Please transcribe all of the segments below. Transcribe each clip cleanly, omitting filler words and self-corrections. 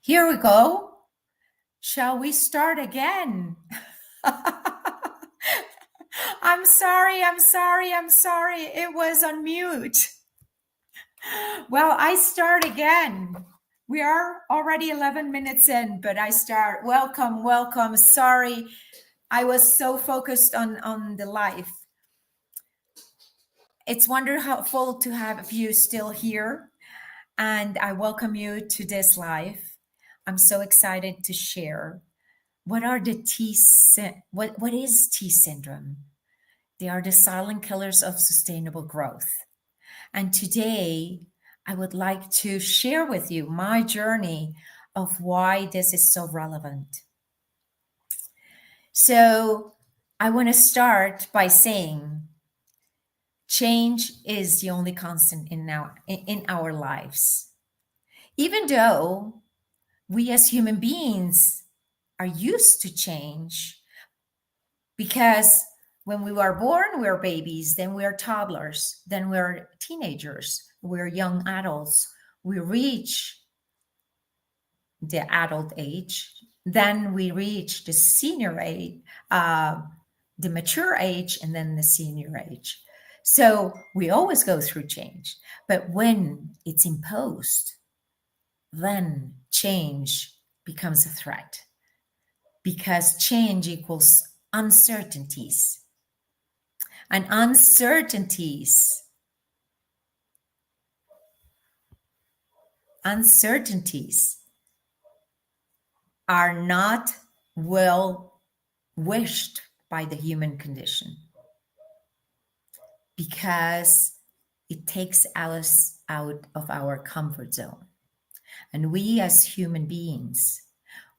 Here we go. Shall we start again? I'm sorry. It was on mute. Well, I start again. We are already 11 minutes in, but I start. Welcome. Sorry. I was so focused on the life. It's wonderful to have you still here, and I welcome you to this life. I'm so excited to share. What are the what is T syndrome? They are the silent killers of sustainable growth. And today I would like to share with you my journey of why this is so relevant. So I want to start by saying change is the only constant in our lives. Even though we as human beings are used to change, because when we were born, we're babies, then we're toddlers, then we're teenagers, we're young adults. We reach the adult age, then we reach the senior age, the mature age, and then the senior age. So we always go through change. But when it's imposed, then change becomes a threat because change equals uncertainties. And uncertainties are not well wished by the human condition because it takes us out of our comfort zone. And we as human beings,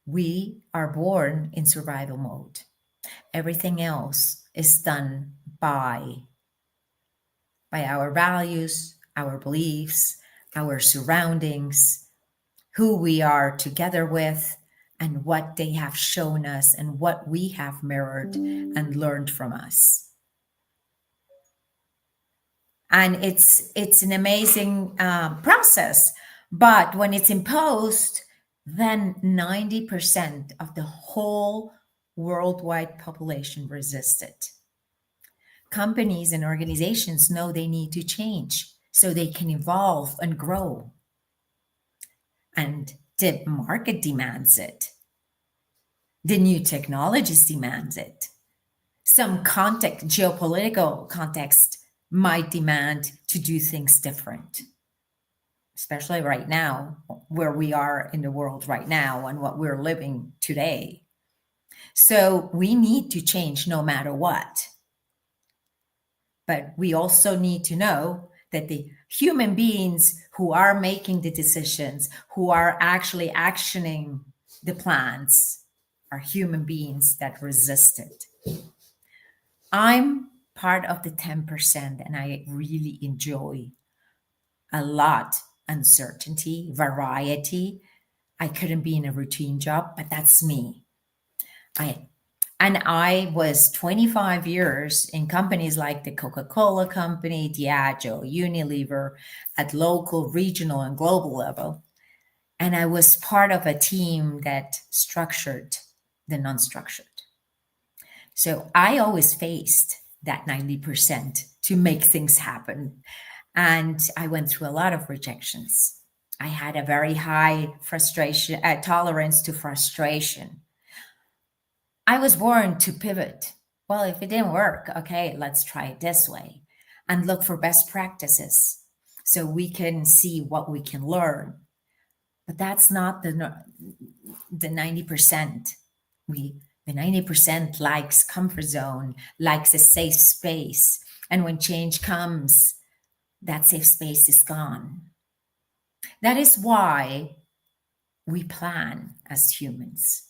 we are born in survival mode. Everything else is done by our values, our beliefs, our surroundings, who we are together with, and what they have shown us and what we have mirrored and learned from us. And it's an amazing process. But when it's imposed, then 90% of the whole worldwide population resist it. Companies and organizations know they need to change so they can evolve and grow. And the market demands it. The new technologies demands it. Some geopolitical context might demand to do things different, especially right now, where we are in the world right now and what we're living today. So we need to change no matter what. But we also need to know that the human beings who are making the decisions, who are actually actioning the plans, are human beings that resist it. I'm part of the 10%, and I really enjoy a lot uncertainty, variety. I couldn't be in a routine job, but that's me. I was 25 years in companies like the Coca-Cola Company, Diageo, Unilever, at local, regional, and global level. And I was part of a team that structured the non-structured. So I always faced that 90% to make things happen. And I went through a lot of rejections. I had a very high tolerance to frustration. I was born to pivot. Well, if it didn't work, okay, let's try it this way and look for best practices so we can see what we can learn. But that's not the 90%. The 90% likes comfort zone, likes a safe space. And when change comes, that safe space is gone. That is why we plan as humans.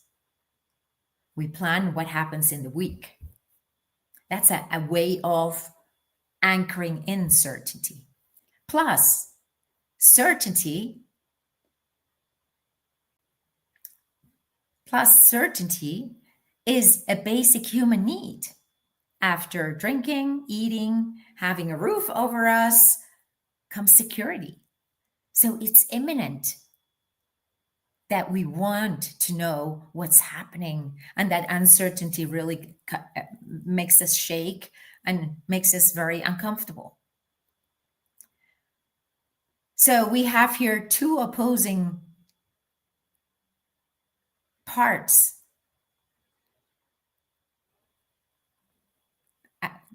We plan what happens in the week. That's a way of anchoring in certainty. Plus, certainty is a basic human need. After drinking, eating, having a roof over us comes security. So it's imminent. that we want to know what's happening, and that uncertainty really makes us shake and makes us very uncomfortable. So we have here two opposing parts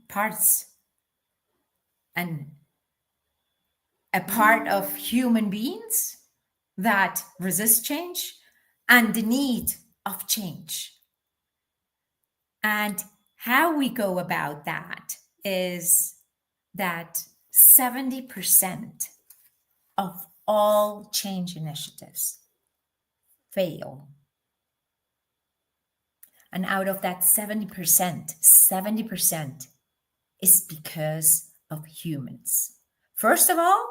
parts and a part of human beings that resist change and the need of change. And how we go about that is that 70% of all change initiatives fail. And out of that 70% is because of humans. First of all,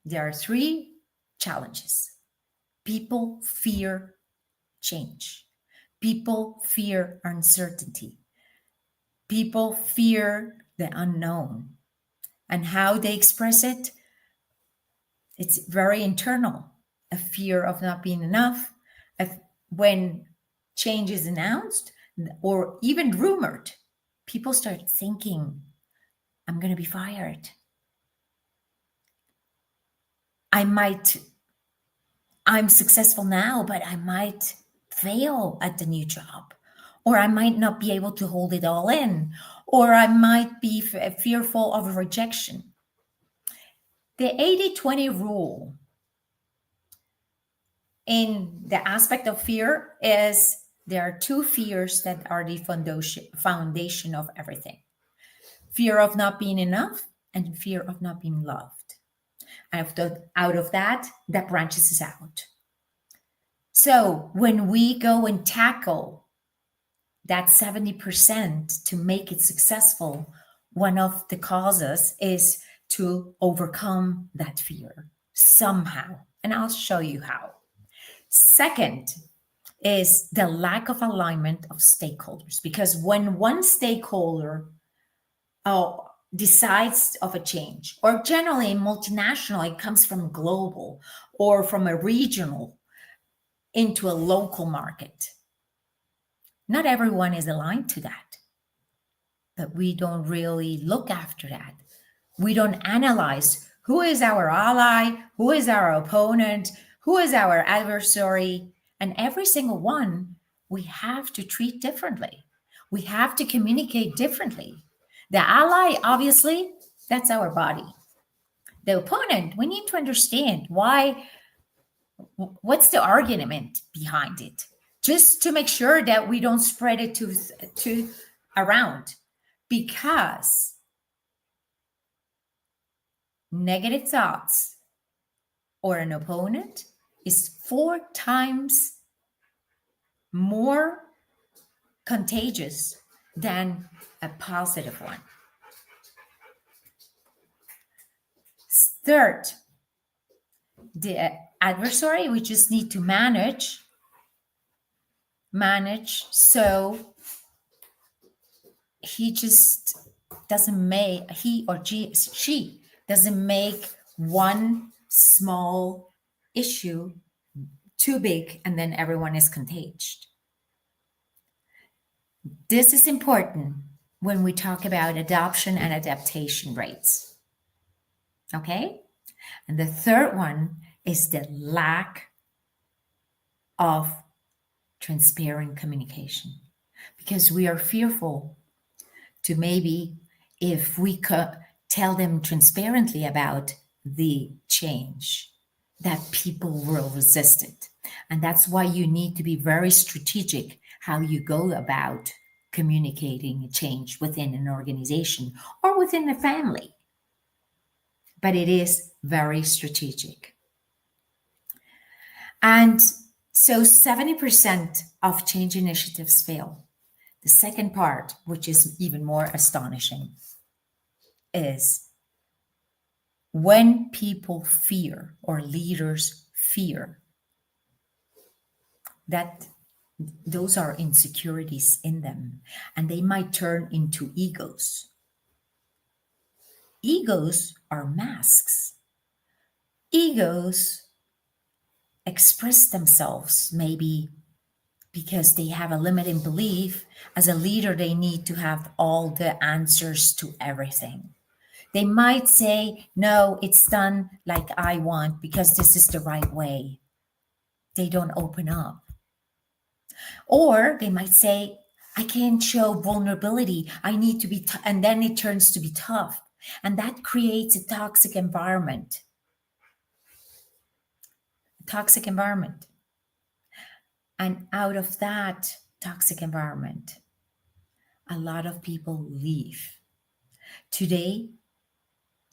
there are three challenges. People fear change. People fear uncertainty. People fear the unknown. And how they express it, it's very internal. A fear of not being enough. When change is announced or even rumored, people start thinking, I'm going to be fired. I'm successful now, but I might fail at the new job, or I might not be able to hold it all in, or I might be fearful of rejection. The 80-20 rule in the aspect of fear is there are two fears that are the foundation of everything: fear of not being enough and fear of not being loved. Out of that branches out. So when we go and tackle that 70% to make it successful, one of the causes is to overcome that fear somehow. And I'll show you how. Second is the lack of alignment of stakeholders, because when one stakeholder decides of a change, or generally multinational, it comes from global or from a regional into a local market. Not everyone is aligned to that, but we don't really look after that. We don't analyze who is our ally, who is our opponent, who is our adversary, and every single one we have to treat differently. We have to communicate differently. The ally, obviously, that's our body. The opponent, we need to understand what's the argument behind it, just to make sure that we don't spread it to around, because negative thoughts or an opponent is 4 times more contagious than a positive one. Third, the adversary, we just need to manage so he or she doesn't make one small issue too big and then everyone is contagious. This is important when we talk about adoption and adaptation rates. Okay? And the third one is the lack of transparent communication, because we are fearful to maybe, if we could tell them transparently about the change, that people will resist it. And that's why you need to be very strategic how you go about communicating a change within an organization or within a family. But it is very strategic. And so 70% of change initiatives fail. The second part, which is even more astonishing, is when people fear, or leaders fear, that those are insecurities in them, and they might turn into egos. Egos are masks. Egos express themselves, maybe because they have a limiting belief. As a leader, they need to have all the answers to everything. They might say, no, it's done like I want because this is the right way. They don't open up. Or they might say, I can't show vulnerability. I need to be, and then it turns to be tough. And that creates a toxic environment. Toxic environment. And out of that toxic environment, a lot of people leave. Today,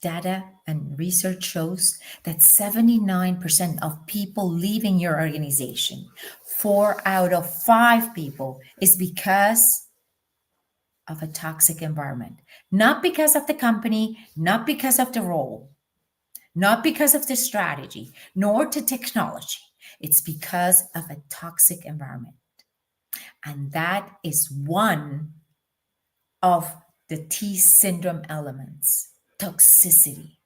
data and research shows that 79% of people leaving your organization, 4 out of 5 people, is because of a toxic environment. Not because of the company, not because of the role, not because of the strategy, nor the technology. It's because of a toxic environment. And that is one of the T syndrome elements, toxicity.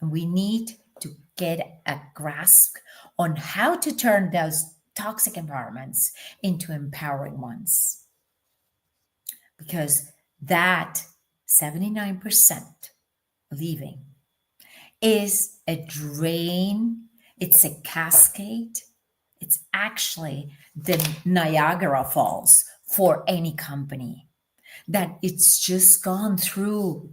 And we need to get a grasp on how to turn those toxic environments into empowering ones. Because that 79% leaving is a drain, it's a cascade, it's actually the Niagara Falls for any company, that it's just gone through,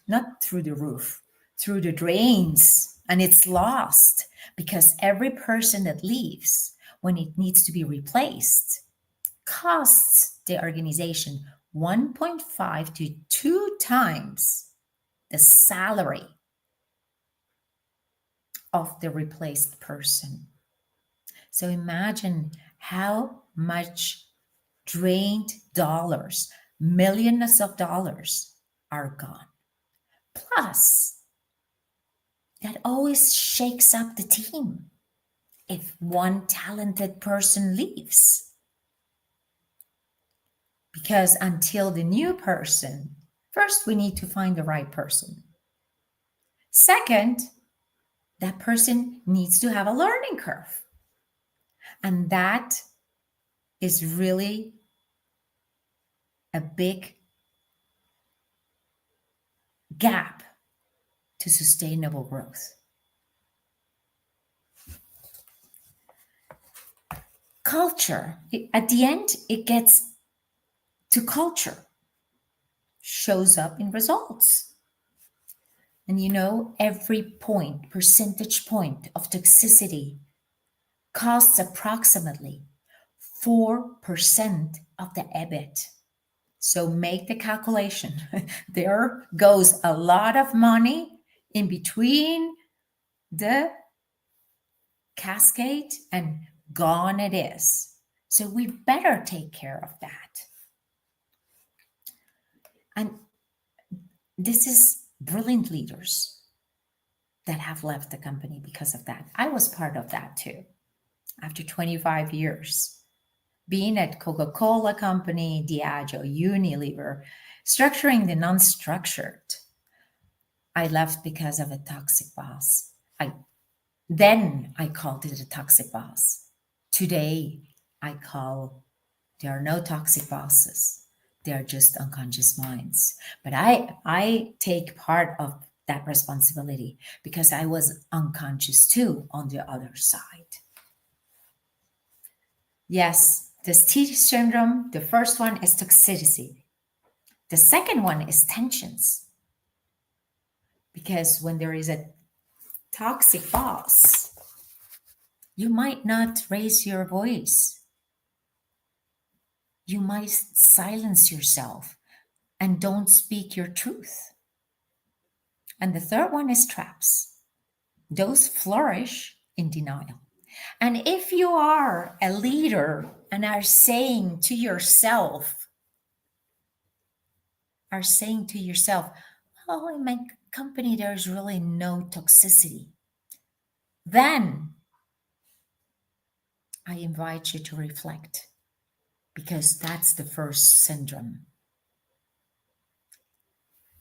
not through the roof, through the drains, and it's lost because every person that leaves when it needs to be replaced costs the organization 1.5 to 2 times the salary of the replaced person. So imagine how much drained dollars, millions of dollars are gone. Plus, that always shakes up the team if one talented person leaves. Because until the new person, first we need to find the right person. Second, that person needs to have a learning curve. And that is really a big gap to sustainable growth. Culture, at the end, it gets to culture, shows up in results. And every percentage point of toxicity costs approximately 4% of the EBIT. So make the calculation. There goes a lot of money in between the cascade, and gone it is. So we better take care of that. And this is brilliant leaders that have left the company because of that. I was part of that too. After 25 years, being at Coca-Cola Company, Diageo, Unilever, structuring the non-structured, I left because of a toxic boss. Then I called it a toxic boss. Today, there are no toxic bosses. They are just unconscious minds. But I take part of that responsibility because I was unconscious too on the other side. Yes, this T syndrome, the first one is toxicity. The second one is tensions. Because when there is a toxic boss, you might not raise your voice. You might silence yourself and don't speak your truth. And the third one is traps. Those flourish in denial. And if you are a leader and are saying to yourself, oh, in my company, there's really no toxicity, then I invite you to reflect, because that's the first syndrome.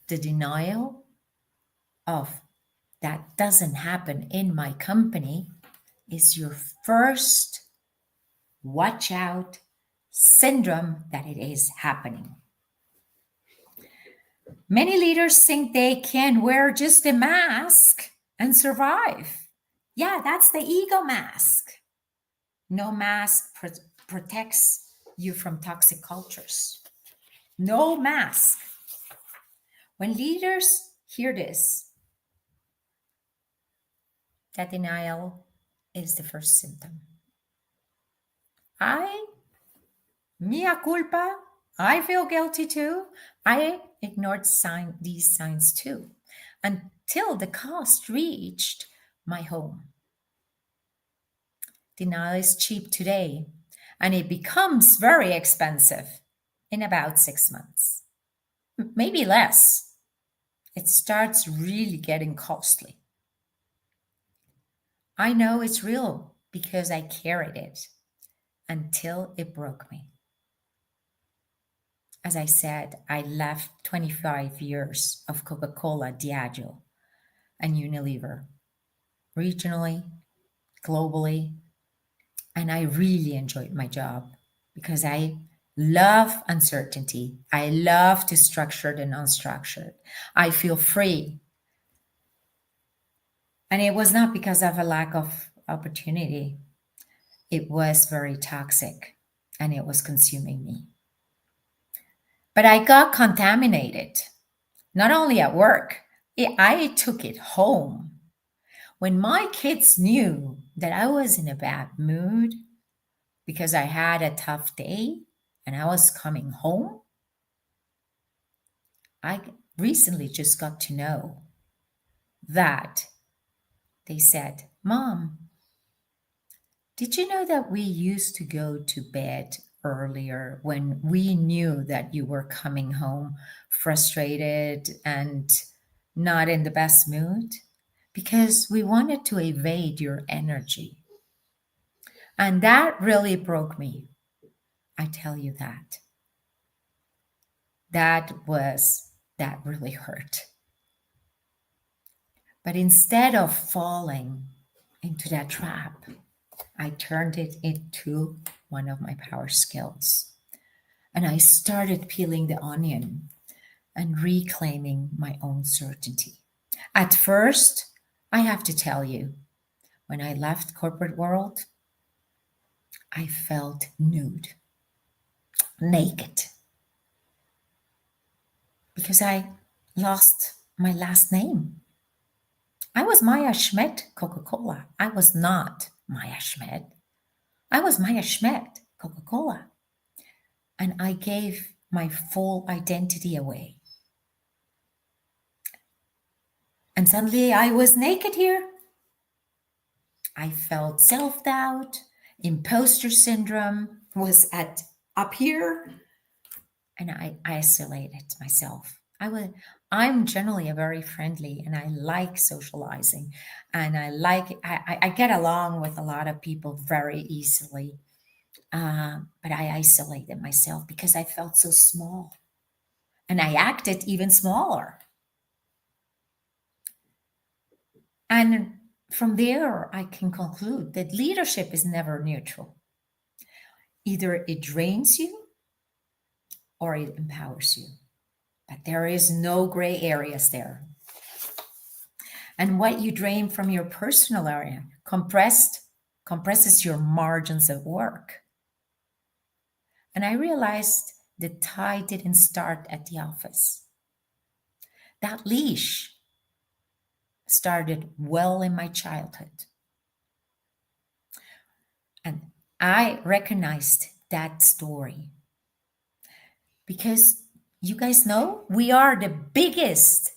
The denial of that doesn't happen in my company is your first watch out syndrome that it is happening. Many leaders think they can wear just a mask and survive. Yeah, that's the ego mask. No mask protects you from toxic cultures. No mask. When leaders hear this, that denial is the first symptom. I, mea culpa, I feel guilty too. I ignored these signs too until the cost reached my home. Denial is cheap today and it becomes very expensive in about 6 months, maybe less. It starts really getting costly. I know it's real because I carried it until it broke me. As I said, I left 25 years of Coca-Cola, Diageo, and Unilever, regionally, globally, and I really enjoyed my job because I love uncertainty. I love the structured and unstructured. I feel free. And it was not because of a lack of opportunity. It was very toxic and it was consuming me. But I got contaminated, not only at work, I took it home. When my kids knew that I was in a bad mood because I had a tough day and I was coming home, I recently just got to know that they said, Mom, did you know that we used to go to bed earlier when we knew that you were coming home frustrated and not in the best mood? Because we wanted to evade your energy. And that really broke me. I tell you that. That really hurt. But instead of falling into that trap, I turned it into one of my power skills. And I started peeling the onion and reclaiming my own certainty. At first, I have to tell you, when I left corporate world, I felt nude, naked, because I lost my last name. I was Maya Schmidt, Coca-Cola. I was not Maya Schmidt. I was Maya Schmidt, Coca-Cola. And I gave my full identity away. And suddenly I was naked here. I felt self-doubt, imposter syndrome was up here, and I isolated myself. I'm generally a very friendly and I like socializing and I get along with a lot of people very easily. But I isolated myself because I felt so small and I acted even smaller. And from there, I can conclude that leadership is never neutral. Either it drains you or it empowers you. But there is no gray areas there. And what you drain from your personal area compresses your margins at work. And I realized the tie didn't start at the office. That leash started well in my childhood. And I recognized that story because you guys know we are the biggest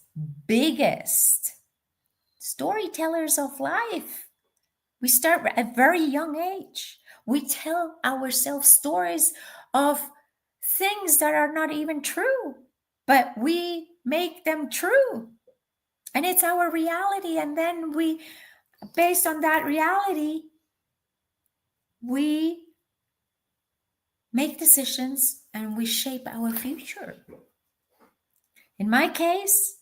storytellers of life. We start at a very young age. We tell ourselves stories of things that are not even true, but we make them true. And it's our reality. And then based on that reality, we make decisions and we shape our future. In my case,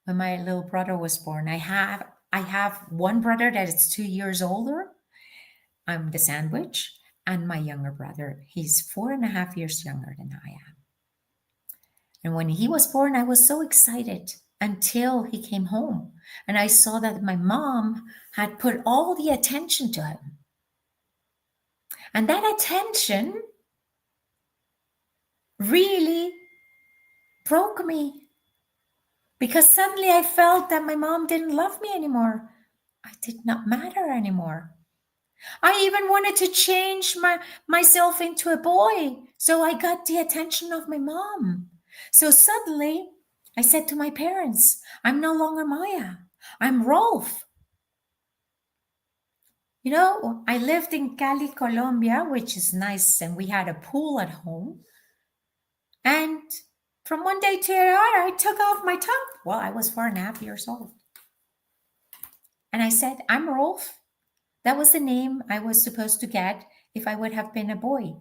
when my little brother was born, I have one brother that is 2 years older, I'm the sandwich, and my younger brother, he's 4.5 years younger than I am. And when he was born, I was so excited until he came home. And I saw that my mom had put all the attention to him. And that attention really broke me because suddenly I felt that my mom didn't love me anymore. I did not matter anymore. I even wanted to change myself into a boy. So I got the attention of my mom. So suddenly I said to my parents, I'm no longer Maya. I'm Rolf. You know, I lived in Cali, Colombia, which is nice, and we had a pool at home. And from one day to the other, I took off my top. Well, I was 4.5 years old. And I said, I'm Rolf. That was the name I was supposed to get if I would have been a boy.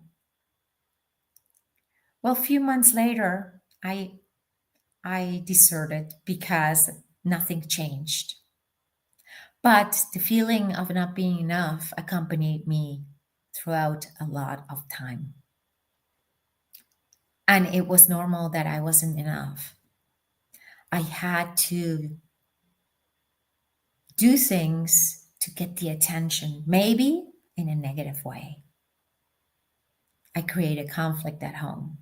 Well, a few months later, I deserted because nothing changed. But the feeling of not being enough accompanied me throughout a lot of time. And it was normal that I wasn't enough. I had to do things to get the attention, maybe in a negative way. I created conflict at home.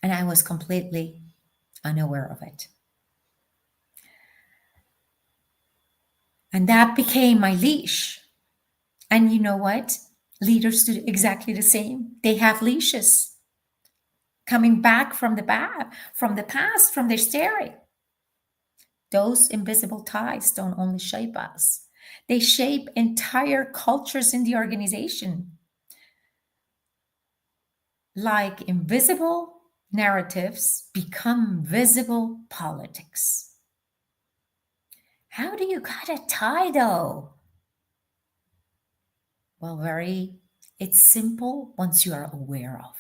And I was completely unaware of it. And that became my leash. And you know what? Leaders do exactly the same. They have leashes coming back from the past, from their story. Those invisible ties don't only shape us, they shape entire cultures in the organization. Like invisible narratives become visible politics. How do you cut a tie though? Well, it's simple once you are aware of.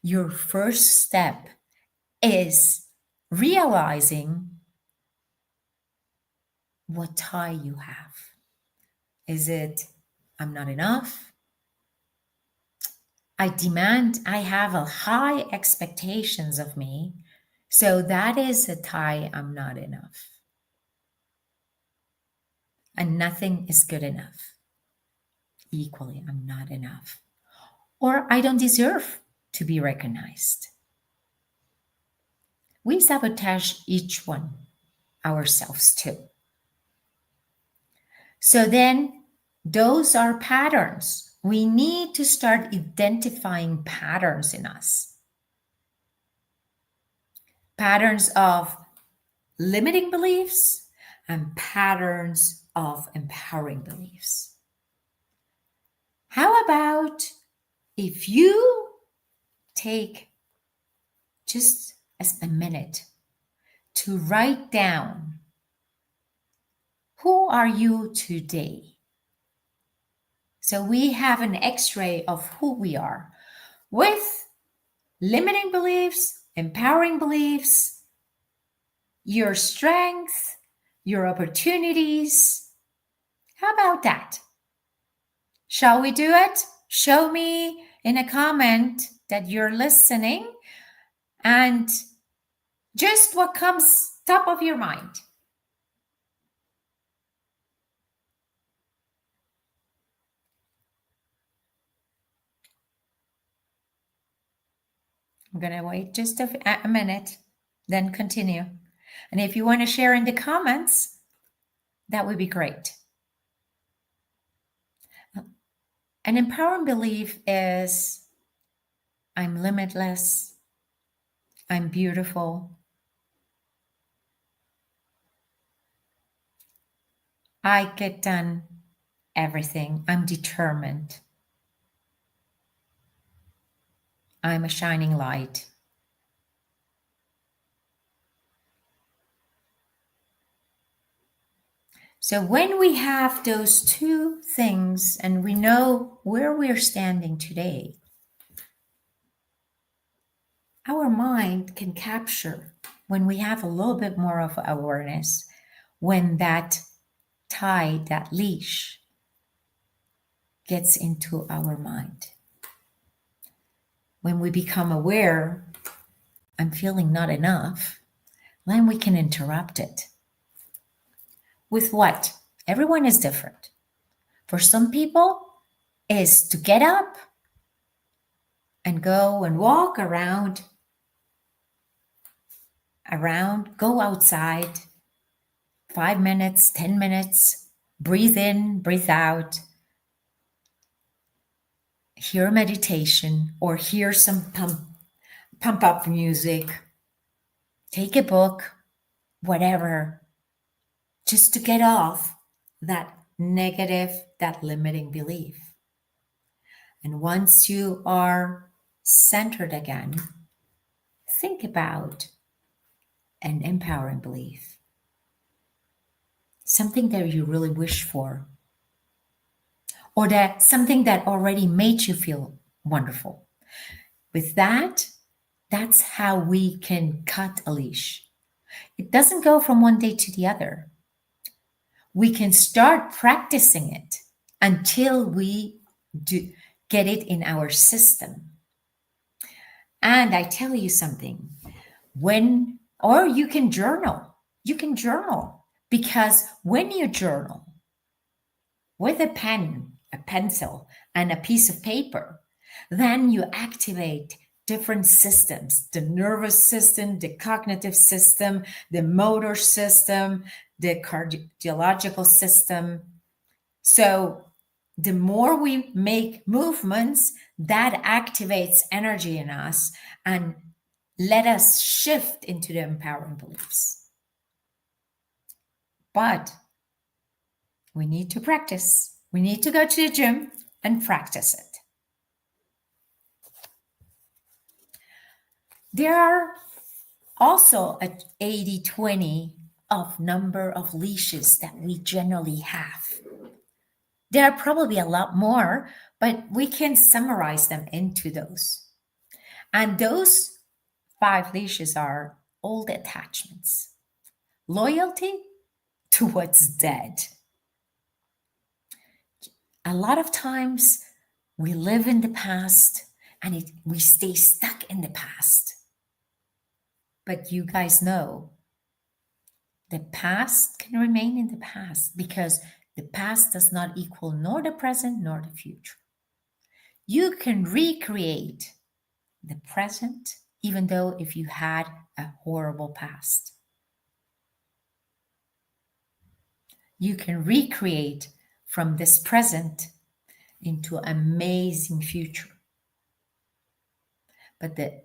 Your first step is realizing what tie you have. Is it, I'm not enough? I have a high expectations of me. So that is a tie, I'm not enough. And nothing is good enough. Equally, I'm not enough. Or I don't deserve to be recognized. We sabotage each one ourselves too. So then those are patterns. We need to start identifying patterns in us. Patterns of limiting beliefs and patterns of empowering beliefs. How about if you take just as a minute to write down, who are you today? So we have an x-ray of who we are with limiting beliefs, empowering beliefs, your strengths, your opportunities. How about that? Shall we do it? Show me in a comment that you're listening and just what comes top of your mind. I'm going to wait just a minute, then continue. And if you want to share in the comments, that would be great. An empowering belief is, I'm limitless, I'm beautiful, I get done everything, I'm determined, I'm a shining light. So when we have those two things and we know where we're standing today, our mind can capture, when we have a little bit more of awareness, when that tie, that leash gets into our mind. When we become aware, I'm feeling not enough, then we can interrupt it. With what? Everyone is different. For some people, is to get up and go and walk around, go outside, 5 minutes, 10 minutes, breathe in, breathe out, hear meditation or hear some pump up music, take a book, whatever, just to get off that negative, that limiting belief. And once you are centered again, think about an empowering belief, something that you really wish for, or that something that already made you feel wonderful. With that, that's how we can cut a leash. It doesn't go from one day to the other. We can start practicing it until we get it in our system. And I tell you something, or you can journal. You can journal, because when you journal with a pen, a pencil, and a piece of paper, then you activate different systems: the nervous system, the cognitive system, the motor system, the cardiological system. So the more we make movements, that activates energy in us and let us shift into the empowering beliefs. But we need to practice. We need to go to the gym and practice it. There are also an 80-20 of number of leashes that we generally have. There are probably a lot more, but we can summarize them into those. And those 5 leashes are old attachments, loyalty to what's dead. A lot of times we live in the past and we stay stuck in the past. But you guys know the past can remain in the past, because the past does not equal nor the present nor the future. You can recreate the present, even though if you had a horrible past. You can recreate from this present into an amazing future. But the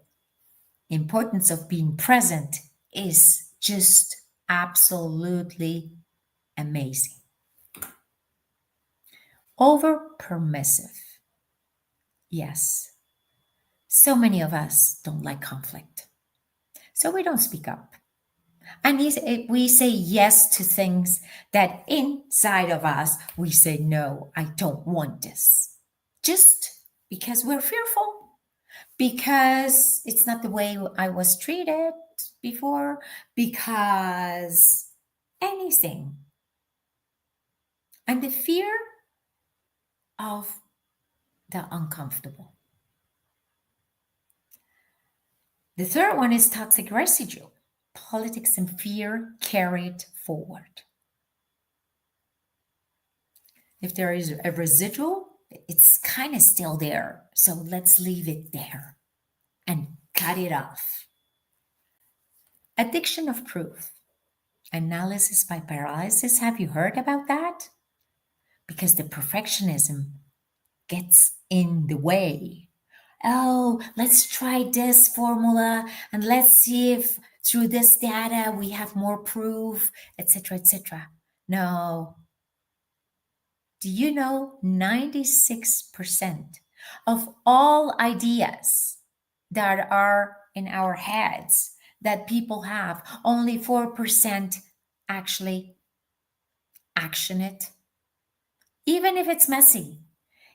importance of being present is just absolutely amazing. Over permissive. Yes. So many of us don't like conflict. So we don't speak up. And we say yes to things that inside of us, we say, no, I don't want this. Just because we're fearful, because it's not the way I was treated before, because anything. And the fear of the uncomfortable. The third one is toxic residue, politics and fear carried forward. If there is a residual, it's kind of still there. So let's leave it there and cut it off. Addiction of proof. Analysis by paralysis. Have you heard about that? Because the perfectionism gets in the way. Oh, let's try this formula and let's see if through this data we have more proof, etc., etc. No. Do you know 96% of all ideas that are in our heads that people have, only 4% actually action it? Even if it's messy,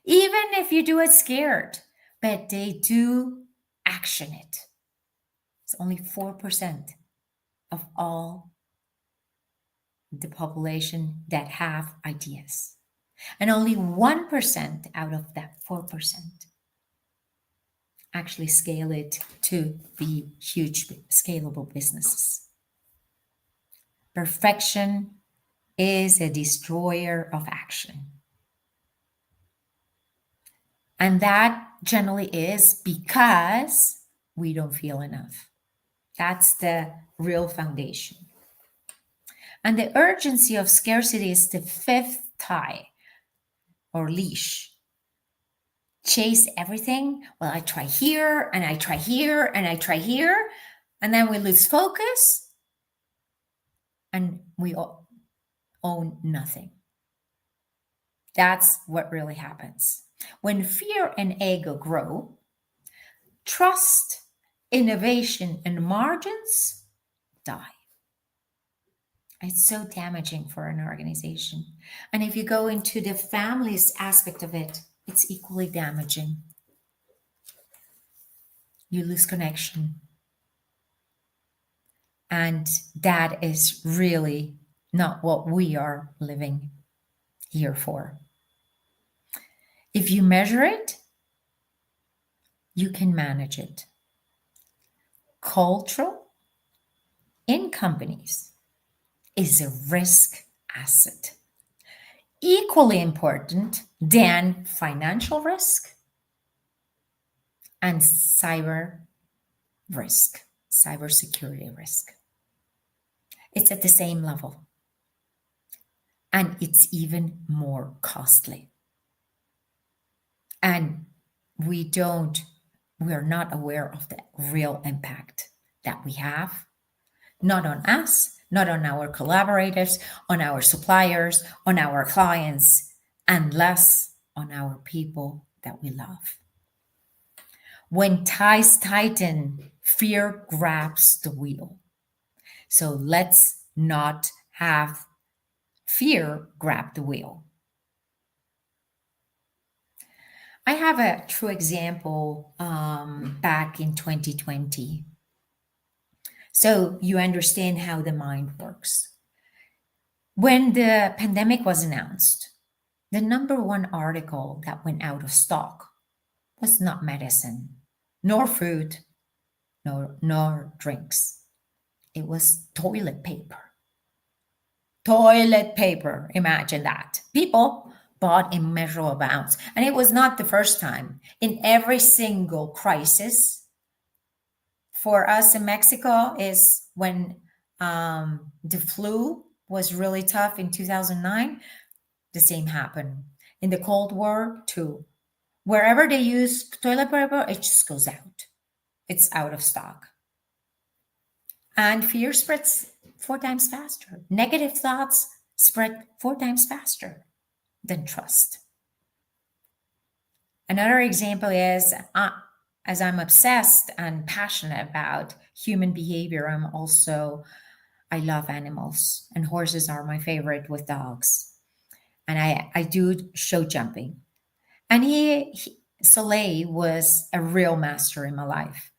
even if you do it scared, but they do action it. It's only 4% of all the population that have ideas. And only 1% out of that 4% actually scale it to the huge scalable businesses. Perfection is a destroyer of action. And that generally is because we don't feel enough. That's the real foundation. And the urgency of scarcity is the fifth tie or leash. Chase everything. Well, I try here and I try here and I try here. And then we lose focus and we own nothing. That's what really happens. When fear and ego grow, trust, innovation, and margins die. It's so damaging for an organization. And if you go into the families aspect of it, it's equally damaging. You lose connection. And that is really not what we are living here for. If you measure it, you can manage it. Cultural in companies is a risk asset. Equally important than financial risk and cyber risk, cybersecurity risk. It's at the same level. And it's even more costly. And we're not aware of the real impact that we have, not on us, not on our collaborators, on our suppliers, on our clients, and less on our people that we love. When ties tighten, fear grabs the wheel. So let's not have fear grab the wheel. I have a true example back in 2020. So you understand how the mind works. When the pandemic was announced, the number one article that went out of stock was not medicine, nor food, nor drinks. It was toilet paper. Toilet paper, imagine that. People bought immeasurable amounts. And it was not the first time. In every single crisis, for us in Mexico, is when the flu was really tough in 2009, the same happened. In the Cold War, too. Wherever they use toilet paper, it just goes out. It's out of stock. And fear spreads 4 times faster. Negative thoughts spread 4 times faster than trust. Another example is, as I'm obsessed and passionate about human behavior, I love animals, and horses are my favorite with dogs. And I do show jumping. And Soleil was a real master in my life.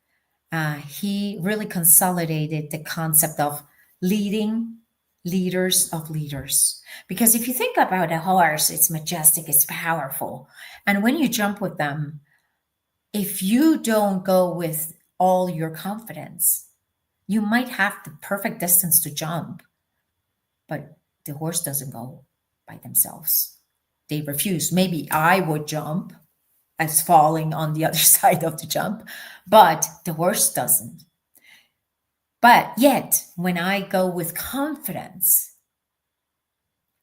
He really consolidated the concept of leaders of leaders. Because if you think about a horse, it's majestic, it's powerful. And when you jump with them, if you don't go with all your confidence, you might have the perfect distance to jump, but the horse doesn't go by themselves. They refuse. Maybe I would jump as falling on the other side of the jump, but the horse doesn't. But yet, when I go with confidence,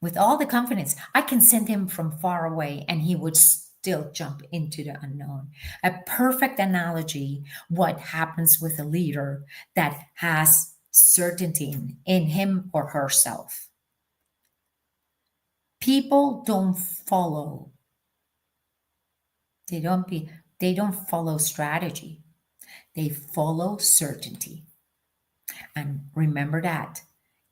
with all the confidence, I can send him from far away and he would still jump into the unknown. A perfect analogy, what happens with a leader that has certainty in him or herself. People don't follow. They don't follow strategy. They follow certainty. And remember that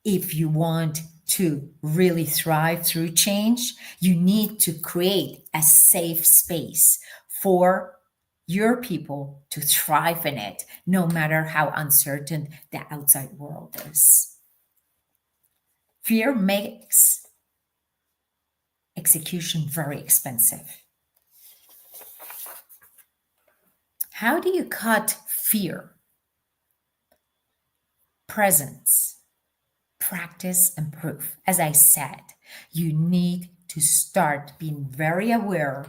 if you want to really thrive through change, you need to create a safe space for your people to thrive in it, no matter how uncertain the outside world is. Fear makes execution very expensive. How do you cut fear? Presence, practice, and proof. As I said, you need to start being very aware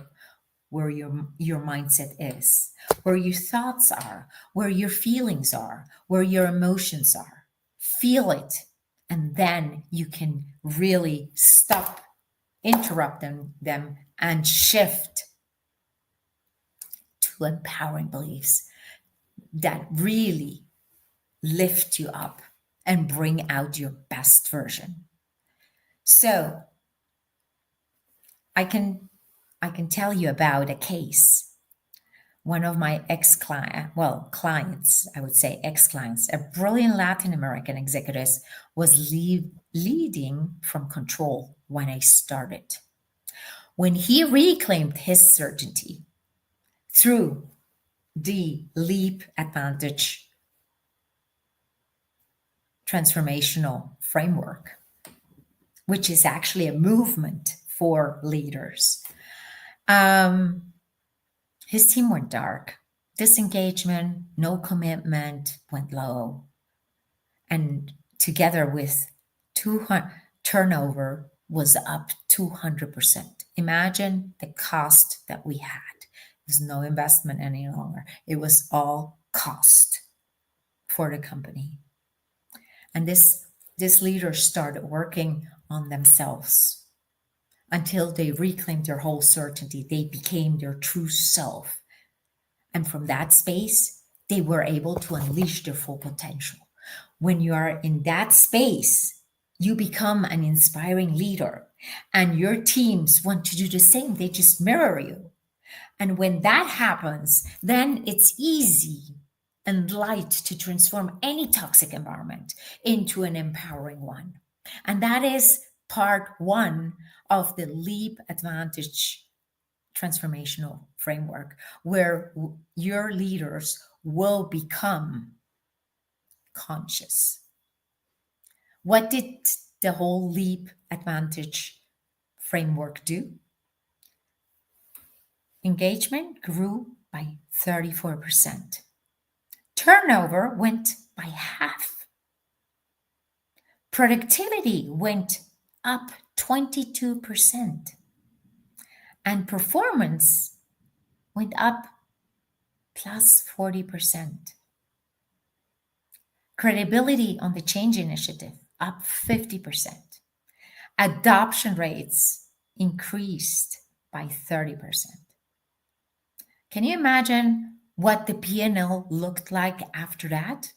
where your mindset is, where your thoughts are, where your feelings are, where your emotions are. Feel it, and then you can really stop interrupting them and shift to empowering beliefs that really lift you up and bring out your best version. So I can tell you about a case. One of my clients, I would say ex-clients, a brilliant Latin American executive, was leading from control when I started. When he reclaimed his certainty through the Leap Advantage transformational framework, which is actually a movement for leaders. His team went dark. Disengagement, no commitment went low. And together with 200, turnover was up 200%. Imagine the cost that we had. There's no investment any longer. It was all cost for the company. And this leader started working on themselves until they reclaimed their whole certainty. They became their true self. And from that space, they were able to unleash their full potential. When you are in that space, you become an inspiring leader, and your teams want to do the same. They just mirror you. And when that happens, then it's easy and light to transform any toxic environment into an empowering one. And that is part one of the Leap Advantage transformational framework, where your leaders will become conscious. What did the whole Leap Advantage framework do? Engagement grew by 34%. Turnover went by half. Productivity went up 22%. And performance went up plus 40%. Credibility on the change initiative up 50%. Adoption rates increased by 30%. Can you imagine what the P&L looked like after that?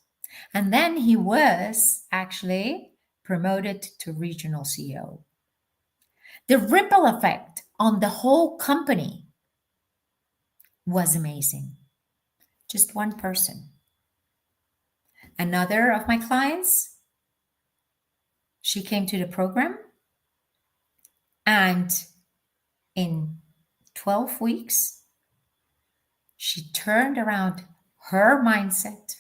And then he was actually promoted to regional CEO. The ripple effect on the whole company was amazing. Just one person. Another of my clients, she came to the program, and in 12 weeks, she turned around her mindset,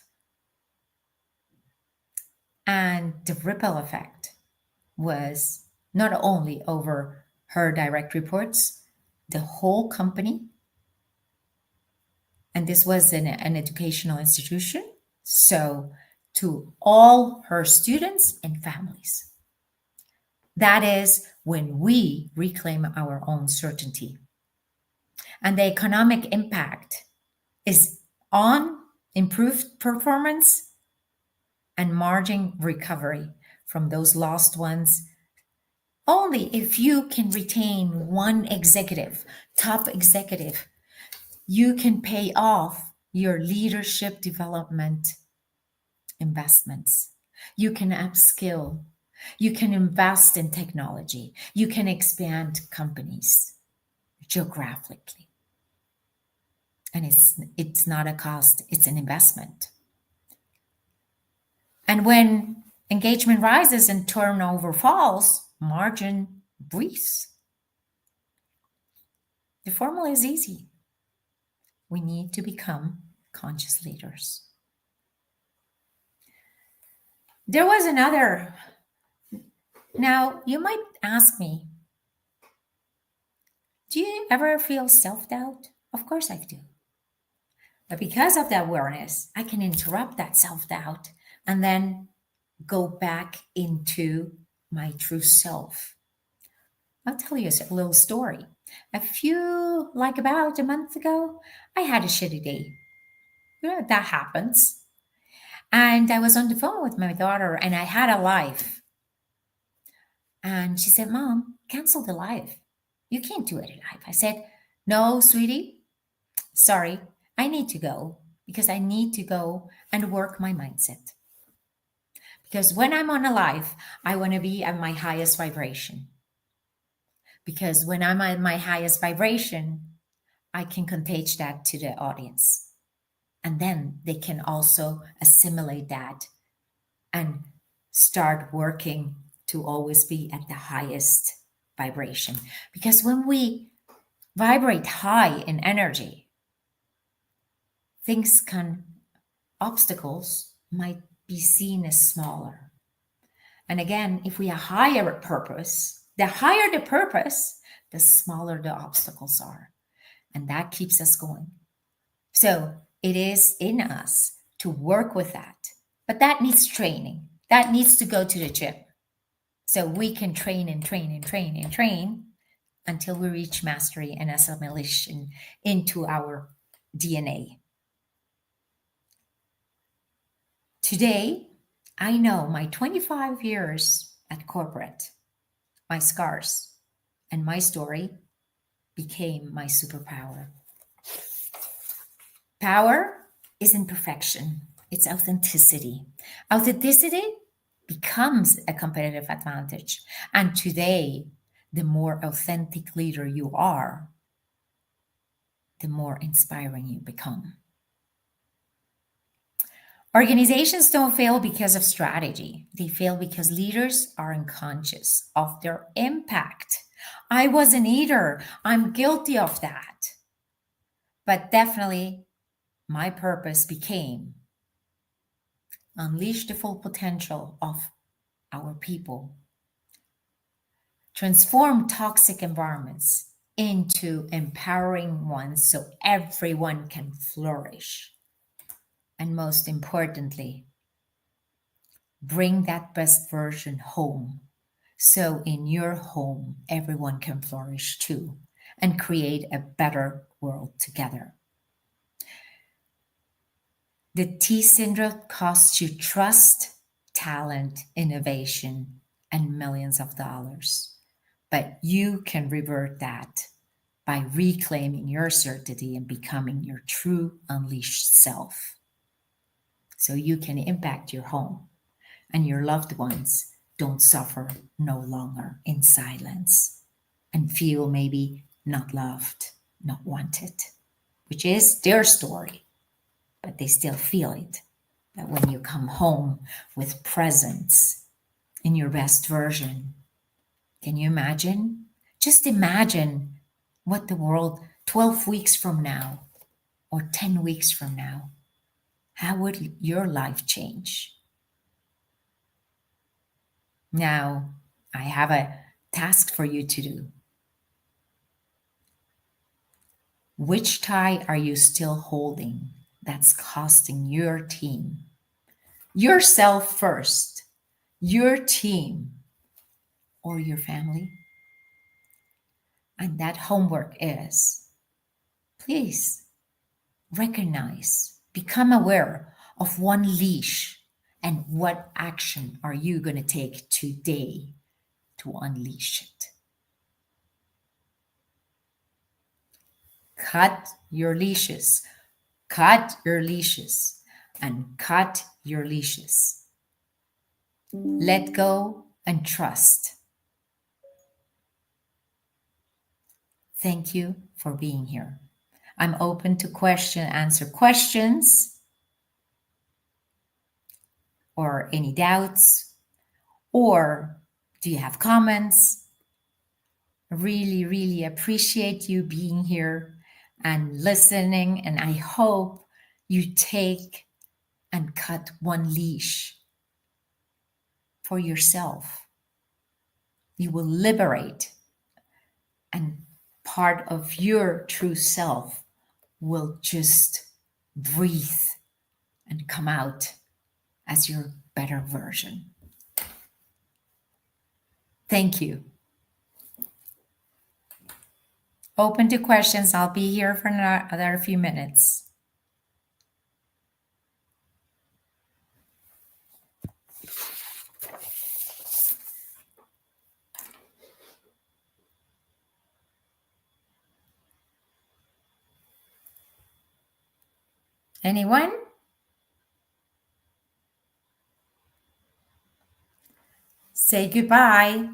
and the ripple effect was not only over her direct reports, the whole company. And this was an educational institution. So to all her students and families. That is when we reclaim our own certainty. And the economic impact is on improved performance and margin recovery from those lost ones. Only if you can retain one executive, top executive, you can pay off your leadership development investments. You can upskill. You can invest in technology. You can expand companies geographically. And it's not a cost, it's an investment. And when engagement rises and turnover falls, margin breathes. The formula is easy. We need to become conscious leaders. There was another. Now, you might ask me, Do you ever feel self doubt? Of course I do. But because of that awareness, I can interrupt that self doubt and then go back into my true self. I'll tell you a little story. About a month ago, I had a shitty day. Yeah, that happens. And I was on the phone with my daughter and I had a live. And she said, Mom, cancel the live. You can't do it live. I said, No, sweetie, sorry. I need to go because I need to go and work my mindset. Because when I'm on a live, I want to be at my highest vibration. Because when I'm at my highest vibration, I can contage that to the audience. And then they can also assimilate that and start working to always be at the highest vibration. Because when we vibrate high in energy, things can, obstacles might be seen as smaller. And again, if we have higher purpose, the higher the purpose, the smaller the obstacles are. And that keeps us going. So it is in us to work with that. But that needs training. That needs to go to the gym. So we can train and train and train and train until we reach mastery and assimilation into our DNA. Today, I know my 25 years at corporate, my scars, and my story became my superpower. Power isn't perfection, it's authenticity. Authenticity becomes a competitive advantage. And today, the more authentic leader you are, the more inspiring you become. Organizations don't fail because of strategy. They fail because leaders are unconscious of their impact. I wasn't either. I'm guilty of that. But definitely, my purpose became unleash the full potential of our people, transform toxic environments into empowering ones so everyone can flourish. And most importantly, bring that best version home. So in your home, everyone can flourish too and create a better world together. The T syndrome costs you trust, talent, innovation, and millions of dollars. But you can revert that by reclaiming your certainty and becoming your true unleashed self. So you can impact your home and your loved ones don't suffer no longer in silence and feel maybe not loved, not wanted, which is their story, but they still feel it. That when you come home with presence in your best version, can you imagine? Just imagine what the world 12 weeks from now or 10 weeks from now, how would your life change? Now, I have a task for you to do. Which tie are you still holding that's costing your team? Yourself first, your team, or your family? And that homework is please recognize, become aware of one leash and what action are you going to take today to unleash it. Cut your leashes, cut your leashes, and cut your leashes. Let go and trust. Thank you for being here. I'm open to answer questions or any doubts, or do you have comments? Really, really appreciate you being here and listening, and I hope you take and cut one leash for yourself. You will liberate and part of your true self will just breathe and come out as your better version. Thank you. Open to questions. I'll be here for another few minutes. Anyone? Say goodbye.